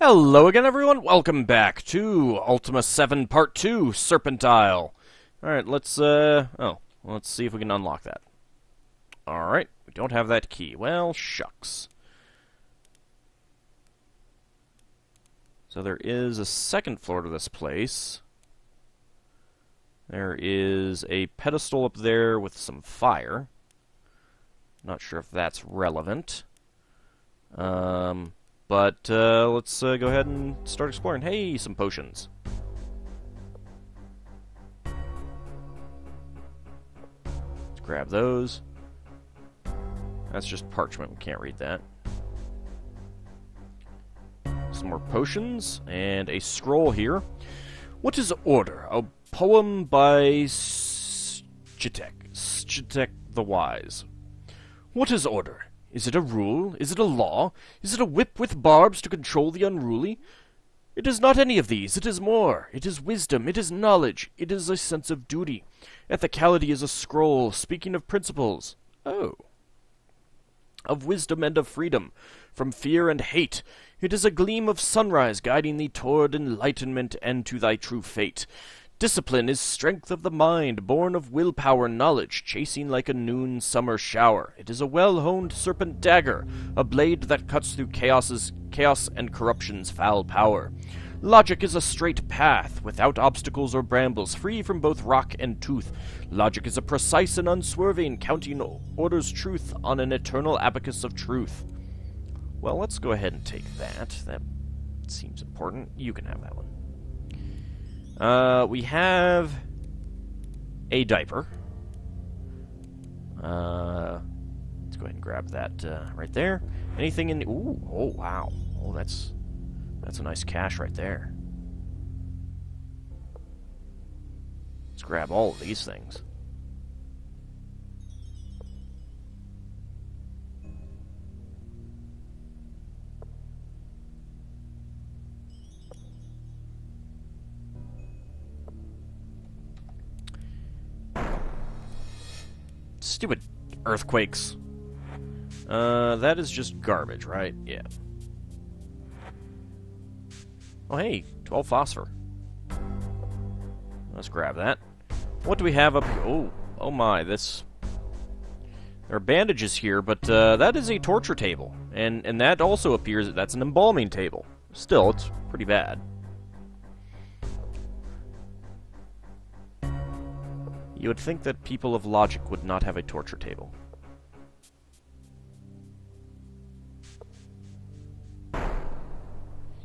Hello again, everyone. Welcome back to Ultima VII Part 2, Serpent. Alright, let's see if we can unlock that. Alright, we don't have that key. Well, shucks. So there is a second floor to this place. There is a pedestal up there with some fire. Not sure if that's relevant. But let's go ahead and start exploring. Hey, some potions. Let's grab those. That's just parchment. We can't read that. Some more potions and a scroll here. What is Order? A poem by Schitek the Wise. What is Order? Is it a rule? Is it a law? Is it a whip with barbs to control the unruly? It is not any of these. It is more. It is wisdom. It is knowledge. It is a sense of duty. Ethicality is a scroll, speaking of principles. Oh. Of wisdom and of freedom, from fear and hate. It is a gleam of sunrise guiding thee toward enlightenment and to thy true fate. Discipline is strength of the mind, born of willpower knowledge, chasing like a noon summer shower. It is a well-honed serpent dagger, a blade that cuts through chaos and corruption's foul power. Logic is a straight path, without obstacles or brambles, free from both rock and tooth. Logic is a precise and unswerving, counting Order's truth on an eternal abacus of truth. Well, let's go ahead and take that. That seems important. You can have that one. We have a diaper. Let's go ahead and grab that right there. Anything in the... Ooh, oh, wow. Oh, that's a nice cache right there. Let's grab all of these things. Stupid earthquakes. That is just garbage, right? Yeah. Oh, hey, 12 phosphor. Let's grab that. What do we have up here? Oh my, this... There are bandages here, but that is a torture table. And that also appears... That's an embalming table. Still, it's pretty bad. You would think that people of logic would not have a torture table.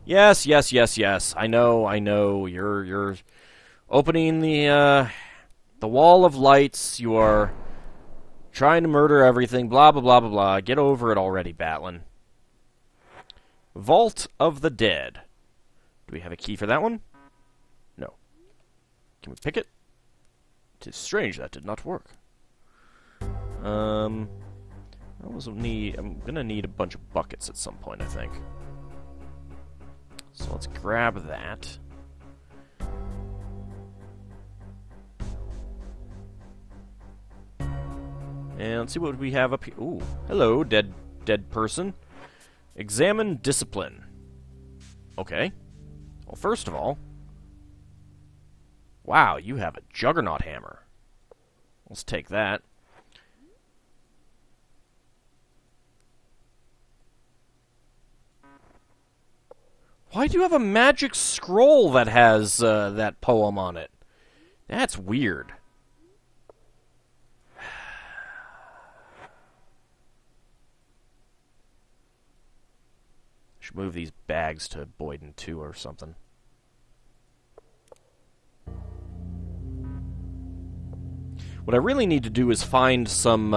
Yes. I know. You're opening the wall of lights. You are trying to murder everything. Blah blah blah blah blah. Get over it already, Batlin. Vault of the Dead. Do we have a key for that one? No. Can we pick it? It's strange that did not work. I'm gonna need a bunch of buckets at some point, I think. So let's grab that. And let's see what we have up here. Ooh, hello, dead person. Examine discipline. Okay. Well, first of all, wow, you have a juggernaut hammer. Let's take that. Why do you have a magic scroll that has that poem on it? That's weird. Should move these bags to Boyden 2 or something. What I really need to do is find some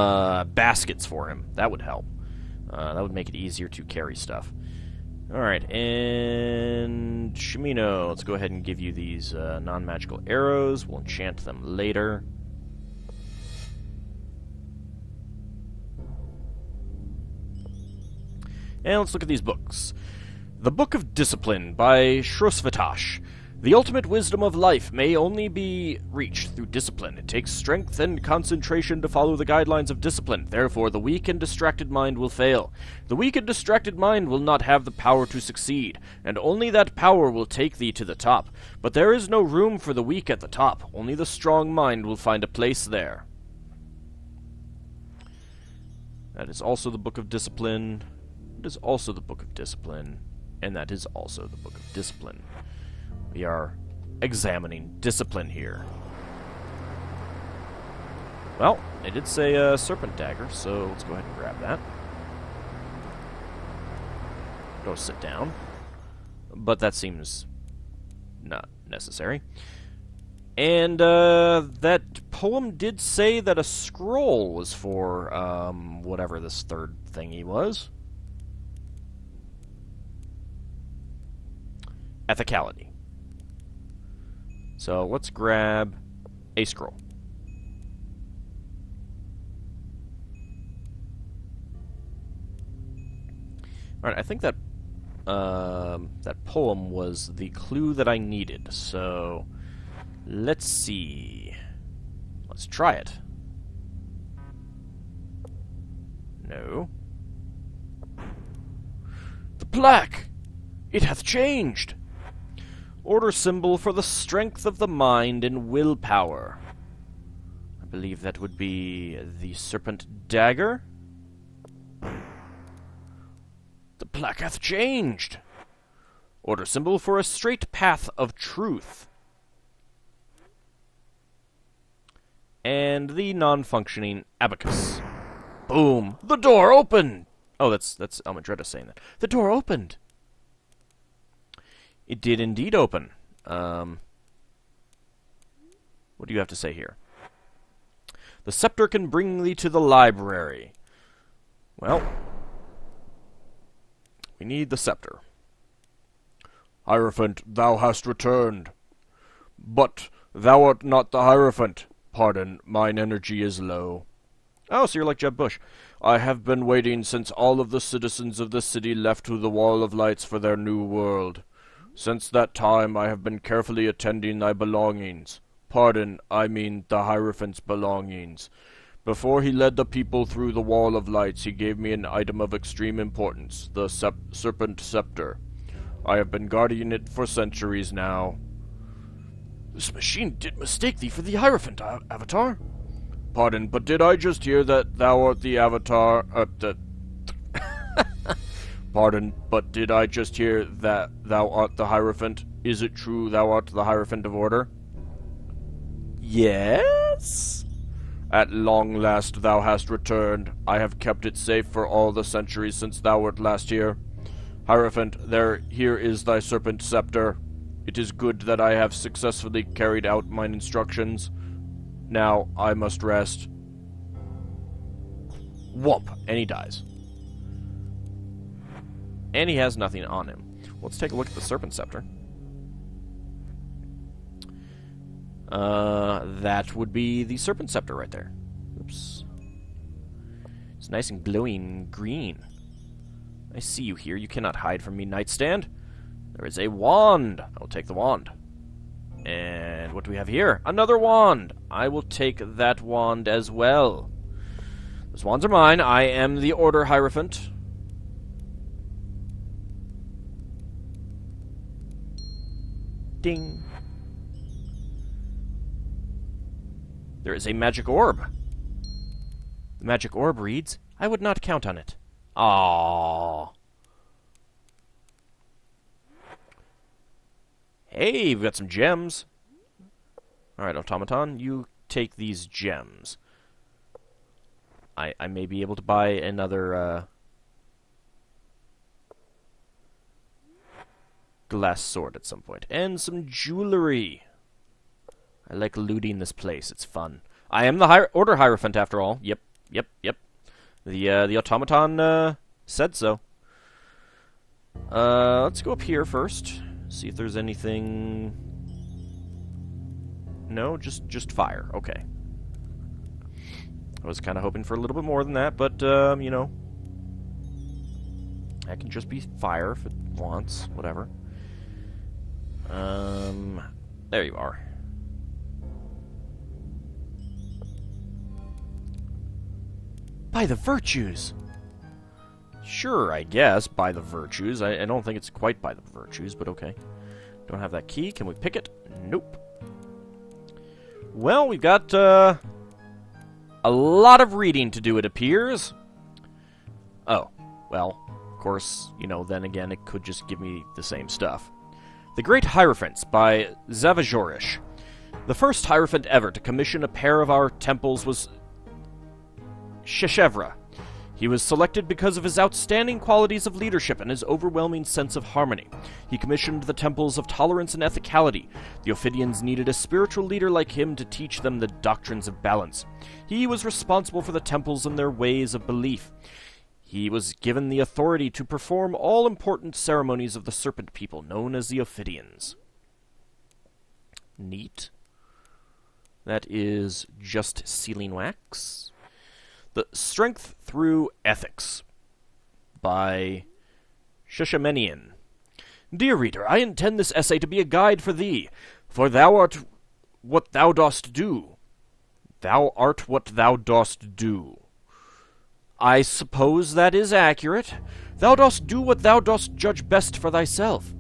baskets for him. That would help. That would make it easier to carry stuff. Alright, and Shimino, let's go ahead and give you these non-magical arrows. We'll enchant them later. And let's look at these books. The Book of Discipline by Shrosvatash. The ultimate wisdom of life may only be reached through discipline. It takes strength and concentration to follow the guidelines of discipline. Therefore, the weak and distracted mind will fail. The weak and distracted mind will not have the power to succeed, and only that power will take thee to the top. But there is no room for the weak at the top. Only the strong mind will find a place there. That is also the Book of Discipline. It is also the Book of Discipline. And that is also the Book of Discipline. We are examining discipline here. Well, they did say Serpent Dagger, so let's go ahead and grab that. Go sit down. But that seems not necessary. And that poem did say that a scroll was for whatever this third thingy was. Ethicality. So let's grab a scroll. Alright, I think that that poem was the clue that I needed, so let's see. Let's try it. No. The plaque! It hath changed! Order symbol for the strength of the mind and willpower. I believe that would be the Serpent Dagger. The plaque hath changed. Order symbol for a straight path of truth. And the non-functioning abacus. Boom! The door opened! Oh, that's Almadretta saying that. The door opened! It did indeed open. What do you have to say here? The scepter can bring thee to the library. Well, we need the scepter. Hierophant, thou hast returned. But thou art not the Hierophant. Pardon, mine energy is low. Oh, so you're like Jeb Bush. I have been waiting since all of the citizens of the city left to the Wall of Lights for their new world. Since that time I have been carefully attending thy belongings. Pardon, I mean the Hierophant's belongings. Before he led the people through the Wall of Lights, he gave me an item of extreme importance, the Serpent Scepter. I have been guarding it for centuries now. This machine did mistake thee for the Hierophant, Avatar. Pardon, but did I just hear that thou art the Avatar, Pardon, but did I just hear that thou art the Hierophant? Is it true thou art the Hierophant of Order? Yes? At long last thou hast returned. I have kept it safe for all the centuries since thou wert last here. Hierophant, here is thy Serpent Scepter. It is good that I have successfully carried out mine instructions. Now I must rest. Whoop! And he dies. And he has nothing on him. Let's take a look at the Serpent Scepter. That would be the Serpent Scepter right there. Oops. It's nice and glowing green. I see you here. You cannot hide from me, nightstand. There is a wand. I will take the wand. And what do we have here? Another wand. I will take that wand as well. Those wands are mine. I am the Order Hierophant. Ding. There is a magic orb. The magic orb reads, I would not count on it. Aww. Hey, we've got some gems. Alright, automaton, you take these gems. I may be able to buy another, glass sword at some point. And some jewelry. I like looting this place. It's fun. I am the Order Hierophant after all. Yep. The automaton, said so. Let's go up here first. See if there's anything... No, just fire. Okay. I was kind of hoping for a little bit more than that, but, you know... I can just be fire if it wants. Whatever. There you are. By the virtues! Sure, I guess, by the virtues. I don't think it's quite by the virtues, but okay. Don't have that key. Can we pick it? Nope. Well, we've got, a lot of reading to do, it appears. Oh, well, of course, you know, then again, it could just give me the same stuff. The Great Hierophants by Zavajorish. The first Hierophant ever to commission a pair of our temples was Sheshevra. He was selected because of his outstanding qualities of leadership and his overwhelming sense of harmony. He commissioned the temples of tolerance and ethicality. The Ophidians needed a spiritual leader like him to teach them the doctrines of balance. He was responsible for the temples and their ways of belief. He was given the authority to perform all important ceremonies of the Serpent people, known as the Ophidians. Neat. That is just sealing wax. The Strength Through Ethics by Sheshamenian. Dear reader, I intend this essay to be a guide for thee, for thou art what thou dost do. Thou art what thou dost do. I suppose that is accurate. Thou dost do what thou dost judge best for thyself.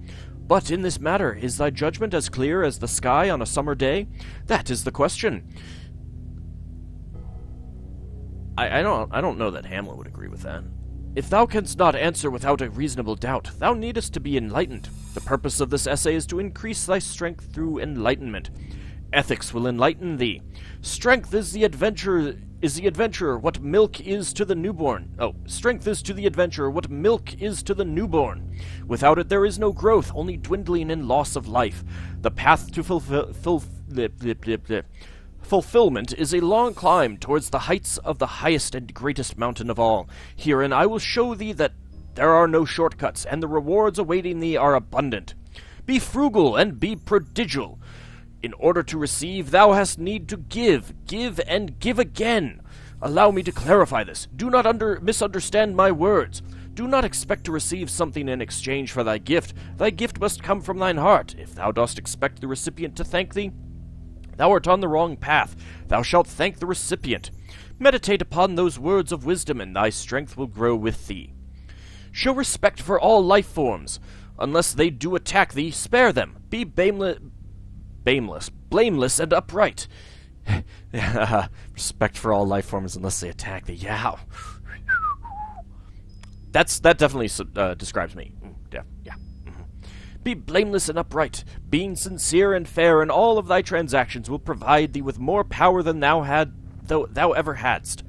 But in this matter, is thy judgment as clear as the sky on a summer day? That is the question. I don't know that Hamlet would agree with that. If thou canst not answer without a reasonable doubt, thou needest to be enlightened. The purpose of this essay is to increase thy strength through enlightenment. Ethics will enlighten thee. Strength is the adventurer what milk is to the newborn. Strength is to the adventurer what milk is to the newborn. Without it there is no growth, only dwindling and loss of life. The path to fulfillment is a long climb towards the heights of the highest and greatest mountain of all. Herein I will show thee that there are no shortcuts, and the rewards awaiting thee are abundant. Be frugal and be prodigal. In order to receive, thou hast need to give and give again. Allow me to clarify this. Do not misunderstand my words. Do not expect to receive something in exchange for thy gift. Thy gift must come from thine heart. If thou dost expect the recipient to thank thee, thou art on the wrong path. Thou shalt thank the recipient. Meditate upon those words of wisdom, and thy strength will grow with thee. Show respect for all life forms. Unless they do attack thee, spare them. Be blameless, and upright. Respect for all life forms unless they attack thee. Yeah. That definitely describes me. Yeah. Be blameless and upright. Being sincere and fair in all of thy transactions will provide thee with more power than thou ever hadst.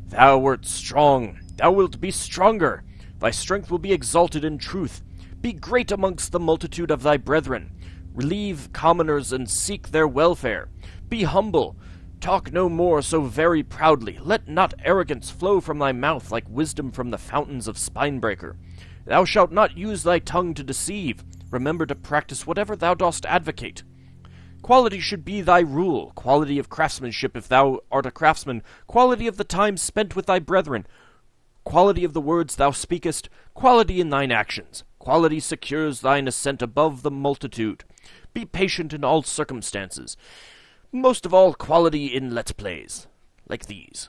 Thou wert strong. Thou wilt be stronger. Thy strength will be exalted in truth. Be great amongst the multitude of thy brethren. Relieve commoners and seek their welfare. Be humble. Talk no more so very proudly. Let not arrogance flow from thy mouth like wisdom from the fountains of Spinebreaker. Thou shalt not use thy tongue to deceive. Remember to practice whatever thou dost advocate. Quality should be thy rule. Quality of craftsmanship if thou art a craftsman. Quality of the time spent with thy brethren. Quality of the words thou speakest. Quality in thine actions. Quality secures thine ascent above the multitude. Be patient in all circumstances. Most of all, quality in Let's Plays. Like these.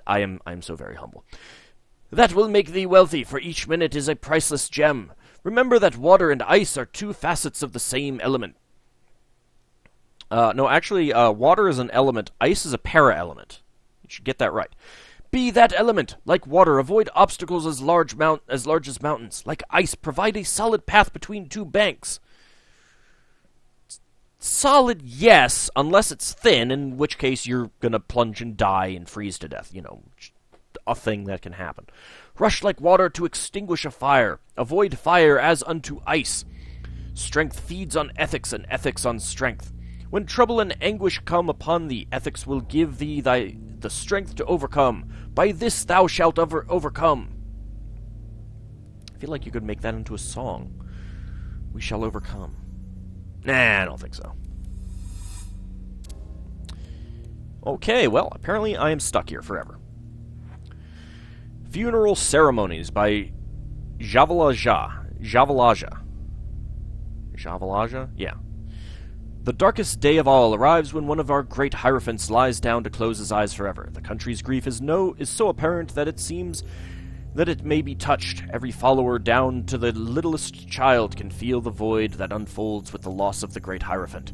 I am so very humble. That will make thee wealthy, for each minute is a priceless gem. Remember that water and ice are two facets of the same element. No, actually, water is an element. Ice is a para-element. You should get that right. Be that element. Like water, avoid obstacles as large as mountains. Like ice, provide a solid path between two banks. Solid, yes, unless it's thin, in which case you're gonna plunge and die and freeze to death. You know, a thing that can happen. Rush like water to extinguish a fire. Avoid fire as unto ice. Strength feeds on ethics, and ethics on strength. When trouble and anguish come upon thee, ethics will give thee the strength to overcome. By this thou shalt overcome. I feel like you could make that into a song. We shall overcome. Nah, I don't think so. Okay, well, apparently I am stuck here forever. Funeral Ceremonies by Javalaja. Javalaja? Yeah. The darkest day of all arrives when one of our great hierophants lies down to close his eyes forever. The country's grief is so apparent that it seems that it may be touched. Every follower down to the littlest child can feel the void that unfolds with the loss of the great hierophant.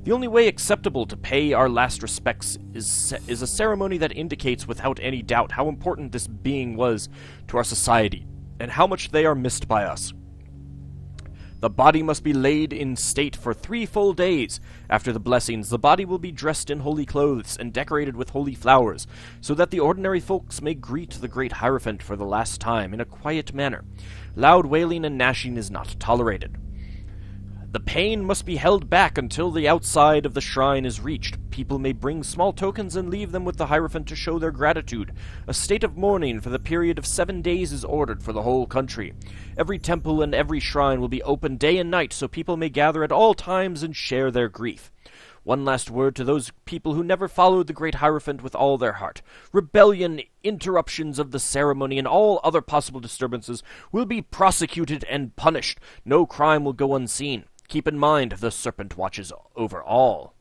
The only way acceptable to pay our last respects is a ceremony that indicates without any doubt how important this being was to our society, and how much they are missed by us. The body must be laid in state for 3 full days. After the blessings, the body will be dressed in holy clothes and decorated with holy flowers, so that the ordinary folks may greet the great hierophant for the last time in a quiet manner. Loud wailing and gnashing is not tolerated. The pain must be held back until the outside of the shrine is reached. People may bring small tokens and leave them with the hierophant to show their gratitude. A state of mourning for the period of 7 days is ordered for the whole country. Every temple and every shrine will be open day and night, so people may gather at all times and share their grief. One last word to those people who never followed the great hierophant with all their heart. Rebellion, interruptions of the ceremony, and all other possible disturbances will be prosecuted and punished. No crime will go unseen. Keep in mind, the Serpent watches over all.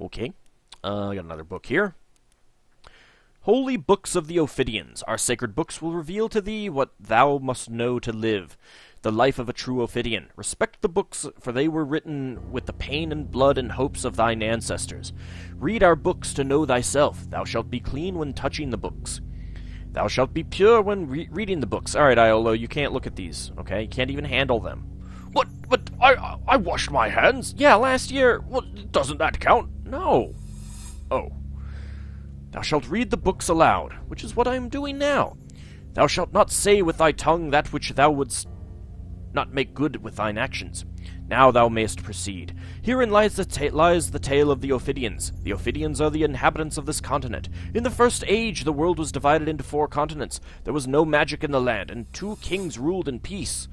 Okay, I got another book here. Holy Books of the Ophidians. Our sacred books will reveal to thee what thou must know to live, the life of a true Ophidian. Respect the books, for they were written with the pain and blood and hopes of thine ancestors. Read our books to know thyself. Thou shalt be clean when touching the books. Thou shalt be pure when reading the books. Alright, Iolo, you can't look at these, okay? You can't even handle them. What? But I washed my hands? Yeah, last year. Well, doesn't that count? No. Oh. Thou shalt read the books aloud, which is what I am doing now. Thou shalt not say with thy tongue that which thou wouldst not make good with thine actions. Now thou mayest proceed. Herein lies the tale of the Ophidians. The Ophidians are the inhabitants of this continent. In the first age, the world was divided into 4 continents. There was no magic in the land, and 2 kings ruled in peace.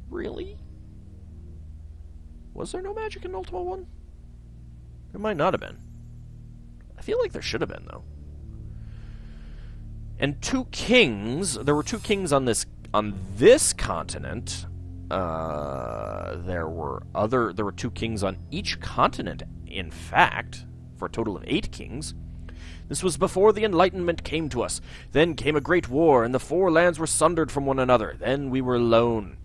Really? Was there no magic in Ultima 1? There might not have been. I feel like there should have been, though. And 2 kings. There were 2 kings on this continent. There were 2 kings on each continent, in fact, for a total of 8 kings. This was before the Enlightenment came to us. Then came a great war, and the 4 lands were sundered from one another. Then we were alone.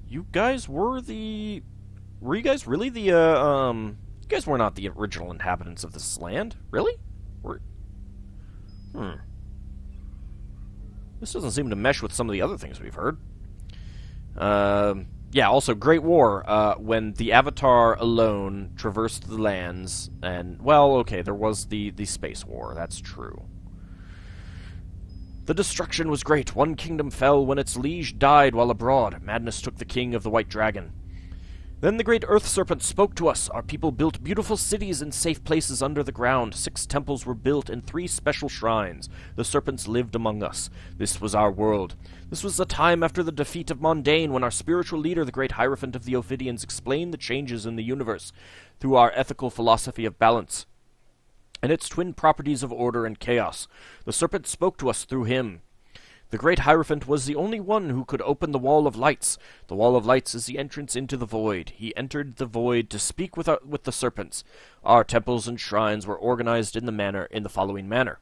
You guys were the... Were you guys really the, You guys were not the original inhabitants of this land? Really? This doesn't seem to mesh with some of the other things we've heard. Yeah, also, Great War, when the Avatar alone traversed the lands, and, well, okay, there was the Space War, that's true. The destruction was great. One kingdom fell when its liege died while abroad. Madness took the king of the White Dragon. Then the great Earth Serpent spoke to us. Our people built beautiful cities and safe places under the ground. 6 temples were built and 3 special shrines. The serpents lived among us. This was our world. This was the time after the defeat of Mondane, when our spiritual leader, the great Hierophant of the Ophidians, explained the changes in the universe through our ethical philosophy of balance and its twin properties of order and chaos. The serpent spoke to us through him. The great Hierophant was the only one who could open the Wall of Lights. The Wall of Lights is the entrance into the void. He entered the void to speak with the serpents. Our temples and shrines were organized in the following manner.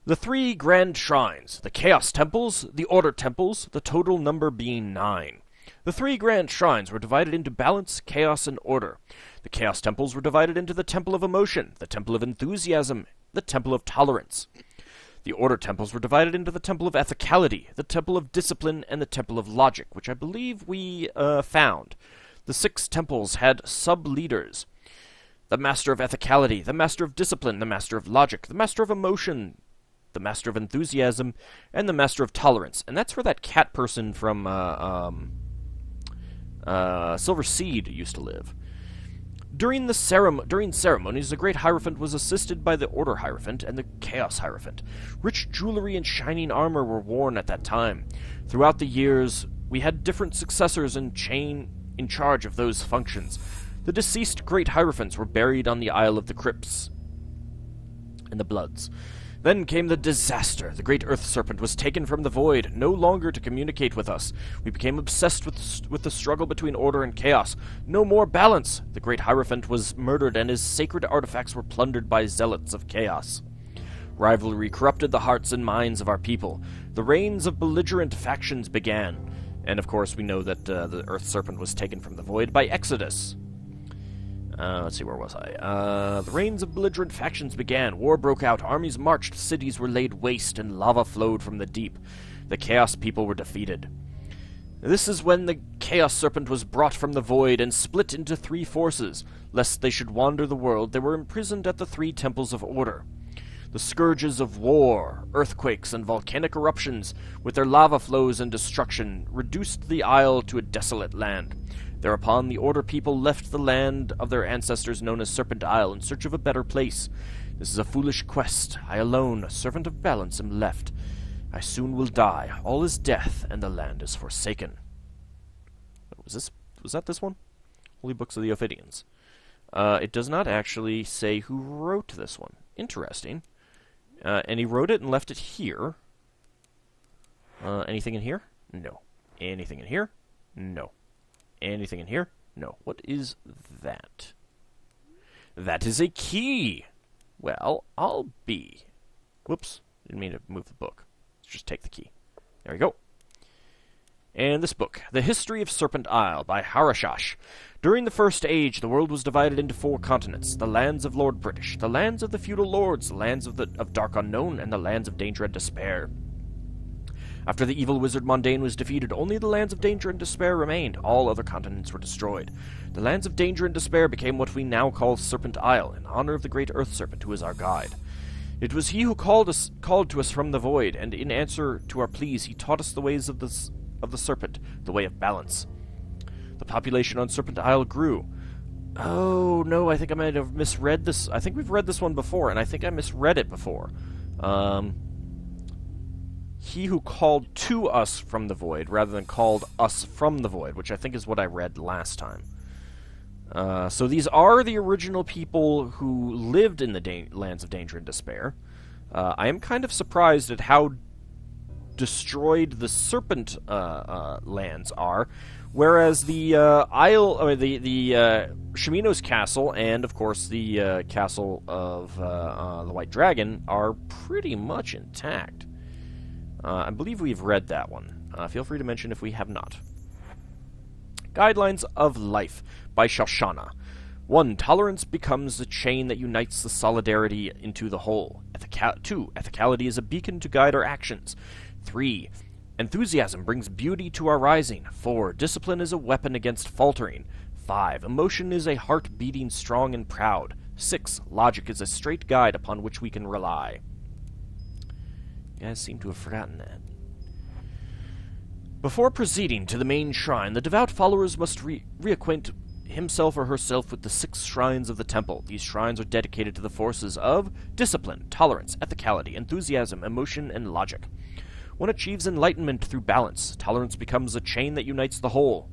The 3 grand shrines, the Chaos Temples, the Order Temples, the total number being 9. The 3 grand shrines were divided into balance, chaos, and order. The Chaos Temples were divided into the Temple of Emotion, the Temple of Enthusiasm, the Temple of Tolerance. The Order Temples were divided into the Temple of Ethicality, the Temple of Discipline, and the Temple of Logic, which I believe we found. The 6 temples had sub-leaders. The Master of Ethicality, the Master of Discipline, the Master of Logic, the Master of Emotion, the Master of Enthusiasm, and the Master of Tolerance. And that's where that cat person from Silver Seed used to live. During ceremonies, the Great Hierophant was assisted by the Order Hierophant and the Chaos Hierophant. Rich jewelry and shining armor were worn at that time. Throughout the years, we had different successors in charge of those functions. The deceased great hierophants were buried on the Isle of the Crypts in the Bloods. Then came the disaster. The great earth serpent was taken from the void, no longer to communicate with us. We became obsessed with the struggle between order and chaos. No more balance. The great hierophant was murdered, and his sacred artifacts were plundered by zealots of chaos. Rivalry corrupted the hearts and minds of our people. The reigns of belligerent factions began. And of course, we know that the earth serpent was taken from the void by Exodus. Let's see, where was I? The reigns of belligerent factions began. War broke out. Armies marched. Cities were laid waste, and lava flowed from the deep. The Chaos people were defeated. This is when the Chaos Serpent was brought from the void and split into 3 forces. Lest they should wander the world, they were imprisoned at the 3 temples of order. The scourges of war, earthquakes, and volcanic eruptions, with their lava flows and destruction, reduced the isle to a desolate land. Thereupon the Order people left the land of their ancestors known as Serpent Isle in search of a better place. This is a foolish quest. I alone, a servant of balance, am left. I soon will die. All is death, and the land is forsaken. Was that this one? Holy Books of the Ophidians. It does not actually say who wrote this one. Interesting. And he wrote it and left it here. Anything in here? No. Anything in here? No. Anything in here? No. What is that? That is a key! Well, I'll be... Whoops. Didn't mean to move the book. Let's just take the key. There we go. And this book, The History of Serpent Isle by Harashash. During the First Age, the world was divided into 4 continents. The lands of Lord British, the lands of the feudal lords, the lands of Dark Unknown, and the lands of Danger and Despair. After the evil wizard Mondain was defeated, only the lands of Danger and Despair remained. All other continents were destroyed. The lands of Danger and Despair became what we now call Serpent Isle, in honor of the great Earth Serpent, who is our guide. It was he who called to us from the void, and in answer to our pleas, he taught us the ways of the serpent, the way of balance. The population on Serpent Isle grew. Oh, no, I think I might have misread this. I think we've read this one before, and I think I misread it before. He who called to us from the void, rather than called us from the void, which I think is what I read last time. So these are the original people who lived in the lands of Danger and Despair. I am kind of surprised at how destroyed the Serpent lands are, whereas the Shimino's castle and, of course, the castle of the White Dragon are pretty much intact. I believe we've read that one. Feel free to mention if we have not. Guidelines of Life by Shoshana. 1. Tolerance becomes the chain that unites the solidarity into the whole. 2. Ethicality is a beacon to guide our actions. 3. Enthusiasm brings beauty to our rising. 4. Discipline is a weapon against faltering. 5. Emotion is a heart beating strong and proud. 6. Logic is a straight guide upon which we can rely. You guys seem to have forgotten that. Before proceeding to the main shrine, the devout followers must reacquaint himself or herself with the 6 shrines of the temple. These shrines are dedicated to the forces of discipline, tolerance, ethicality, enthusiasm, emotion, and logic. One achieves enlightenment through balance. Tolerance becomes a chain that unites the whole.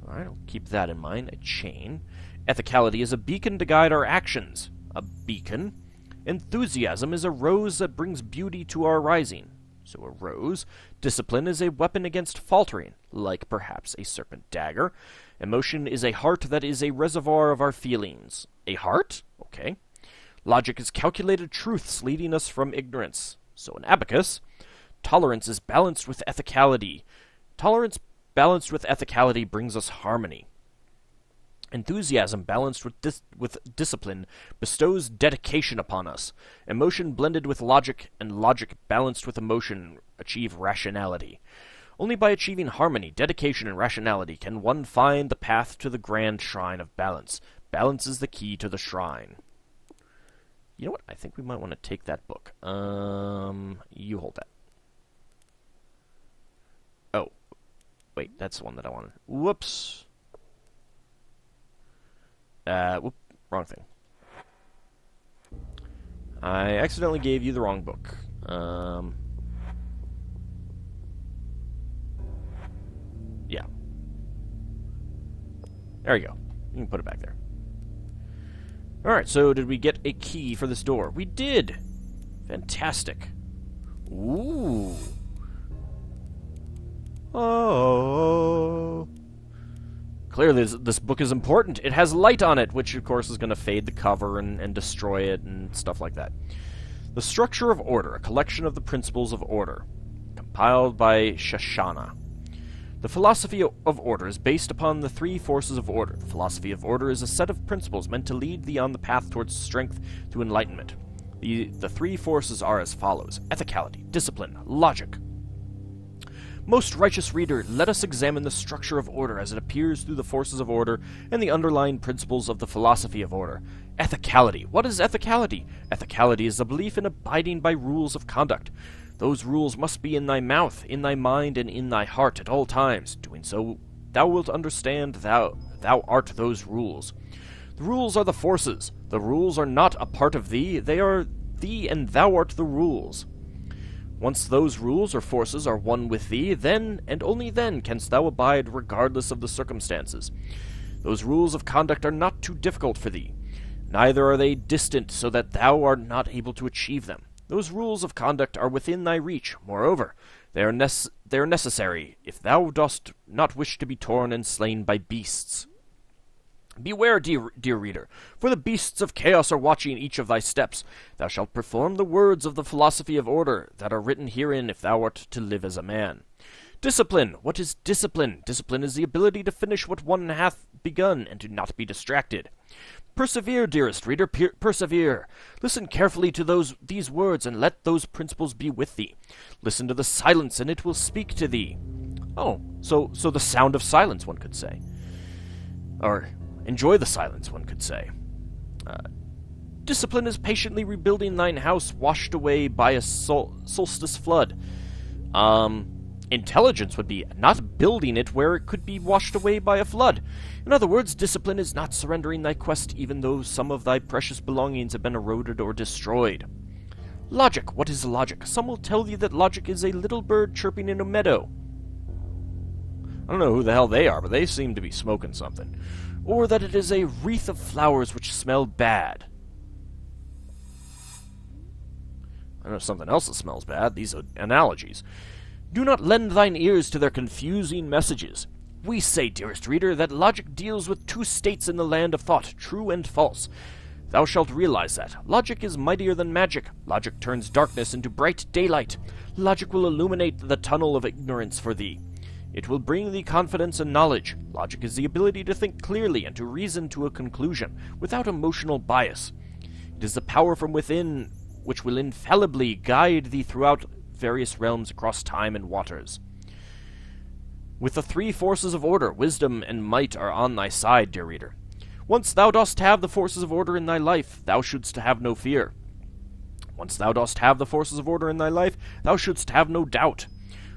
Alright, I'll keep that in mind. A chain. Ethicality is a beacon to guide our actions. A beacon. Enthusiasm is a rose that brings beauty to our rising. So a rose. Discipline is a weapon against faltering, like perhaps a serpent dagger. Emotion is a heart that is a reservoir of our feelings. A heart? Okay. Logic is calculated truths leading us from ignorance. So an abacus. Tolerance is balanced with ethicality. Tolerance balanced with ethicality brings us harmony. Enthusiasm balanced with discipline bestows dedication upon us. Emotion blended with logic, and logic balanced with emotion achieve rationality. Only by achieving harmony, dedication, and rationality can one find the path to the grand shrine of balance. Balance is the key to the shrine. You know what? I think we might want to take that book. You hold that. Oh. Wait, that's the one that I wanted. Whoops. Wrong thing. I accidentally gave you the wrong book. Yeah. There you go. You can put it back there. Alright, so did we get a key for this door? We did! Fantastic. Ooh. Oh. Clearly, this book is important. It has light on it, which, of course, is going to fade the cover and destroy it and stuff like that. The Structure of Order, a collection of the principles of order. Compiled by Shoshana. The philosophy of order is based upon the three forces of order. The philosophy of order is a set of principles meant to lead thee on the path towards strength to enlightenment. The three forces are as follows: ethicality, discipline, logic. Most righteous reader, let us examine the structure of order as it appears through the forces of order and the underlying principles of the philosophy of order. Ethicality. What is ethicality? Ethicality is the belief in abiding by rules of conduct. Those rules must be in thy mouth, in thy mind, and in thy heart at all times. Doing so, thou wilt understand thou art those rules. The rules are the forces. The rules are not a part of thee. They are thee, and thou art the rules. Once those rules or forces are one with thee, then, and only then, canst thou abide regardless of the circumstances. Those rules of conduct are not too difficult for thee. Neither are they distant so that thou art not able to achieve them. Those rules of conduct are within thy reach. Moreover, they are necessary, if thou dost not wish to be torn and slain by beasts. Beware, dear reader, for the beasts of chaos are watching each of thy steps. Thou shalt perform the words of the philosophy of order that are written herein if thou art to live as a man. Discipline. What is discipline? Discipline is the ability to finish what one hath begun and to not be distracted. Persevere, dearest reader, persevere. Listen carefully to these words, and let those principles be with thee. Listen to the silence, and it will speak to thee. Oh, so the sound of silence, one could say. Or enjoy the silence, one could say. Discipline is patiently rebuilding thine house washed away by a solstice flood. Intelligence would be not building it where it could be washed away by a flood. In other words, discipline is not surrendering thy quest even though some of thy precious belongings have been eroded or destroyed. Logic. What is logic? Some will tell you that logic is a little bird chirping in a meadow. I don't know who the hell they are, but they seem to be smoking something. Or that it is a wreath of flowers which smell bad. I know something else that smells bad. These are analogies. Do not lend thine ears to their confusing messages. We say, dearest reader, that logic deals with two states in the land of thought, true and false. Thou shalt realize that. Logic is mightier than magic. Logic turns darkness into bright daylight. Logic will illuminate the tunnel of ignorance for thee. It will bring thee confidence and knowledge. Logic is the ability to think clearly and to reason to a conclusion, without emotional bias. It is the power from within which will infallibly guide thee throughout various realms across time and waters. With the three forces of order, wisdom and might are on thy side, dear reader. Once thou dost have the forces of order in thy life, thou shouldst have no fear. Once thou dost have the forces of order in thy life, thou shouldst have no doubt.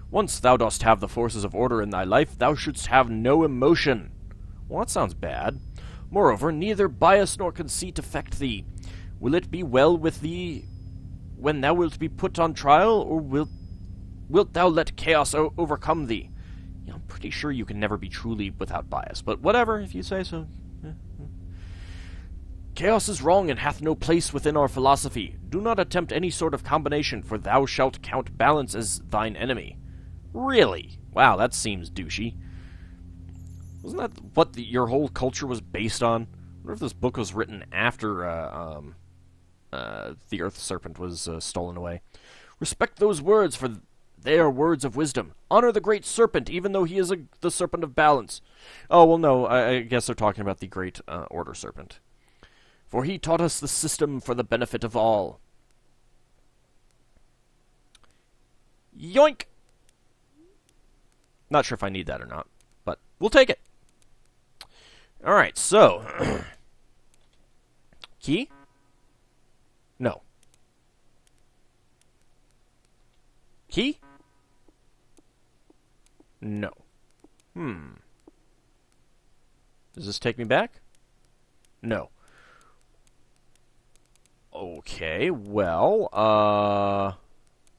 Once thou dost have the forces of order in thy life, thou shouldst have no emotion. Well, that sounds bad. Moreover, neither bias nor conceit affect thee. Will it be well with thee when thou wilt be put on trial, or wilt thou let chaos overcome thee? I'm pretty sure you can never be truly without bias, but whatever, if you say so. Chaos is wrong and hath no place within our philosophy. Do not attempt any sort of combination, for thou shalt count balance as thine enemy. Really? Wow, that seems douchey. Wasn't that what your whole culture was based on? I wonder if this book was written after the Earth Serpent was stolen away. Respect those words, for they are words of wisdom. Honor the great Serpent, even though he is the Serpent of Balance. Oh, well, no, I guess they're talking about the Great Order Serpent. For he taught us the system for the benefit of all. Yoink! Not sure if I need that or not, but we'll take it. Alright, so... Key? No. Key? No. Does this take me back? No. Okay, well,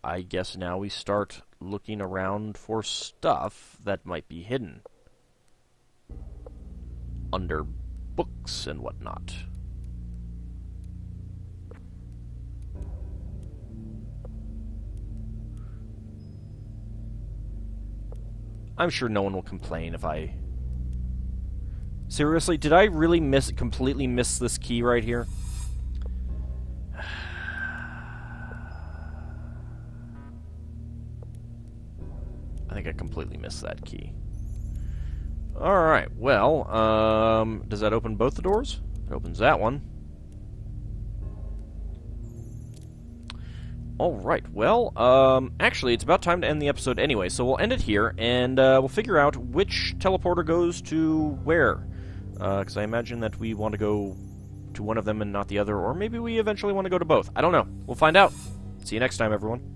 I guess now we start looking around for stuff that might be hidden. under books and whatnot. I'm sure no one will complain if I... Seriously, did I really completely miss this key right here? I think I completely missed that key. Alright, well, does that open both the doors? It opens that one. Alright, well, actually, it's about time to end the episode anyway, so we'll end it here, and we'll figure out which teleporter goes to where. Because I imagine that we want to go to one of them and not the other, or maybe we eventually want to go to both. I don't know. We'll find out. See you next time, everyone.